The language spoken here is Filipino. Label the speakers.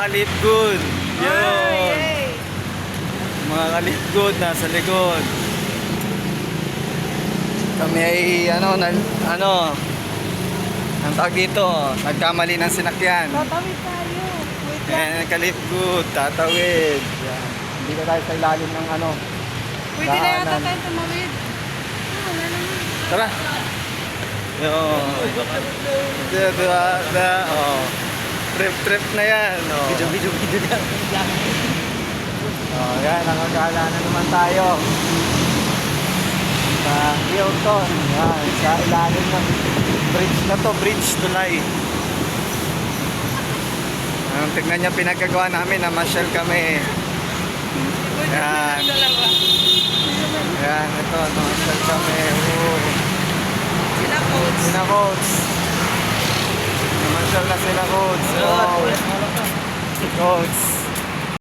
Speaker 1: kalipgod. Yun.
Speaker 2: Yay!
Speaker 1: Mga kalipgod nasa likod. Kami ay ang tawag dito, nagkamali ng sinakyan.
Speaker 2: Tatawid tayo. Wait lang.
Speaker 1: Yan, kalipgod, tatawid. Yan. Hindi ka tayo sa ilalim ng
Speaker 2: Pwede na yata
Speaker 1: daanan.
Speaker 2: tayo tumawid. Wala naman.
Speaker 1: Tara. Yun. Oh. Trip na yan. Oh.
Speaker 3: Video na.
Speaker 1: Oh, yan, nakagala na naman tayo. Sa Hilton. Yan, sa ilalim ng bridge na to, Bridge Tulay. Tignan niya pinagkagawa namin, namasyal kami. Yan.
Speaker 2: Dalawa.
Speaker 1: Yan, ito, namasyal kami.
Speaker 2: Sila coach.
Speaker 1: Sina coach. Namasyal na sila coach. Oh, coach.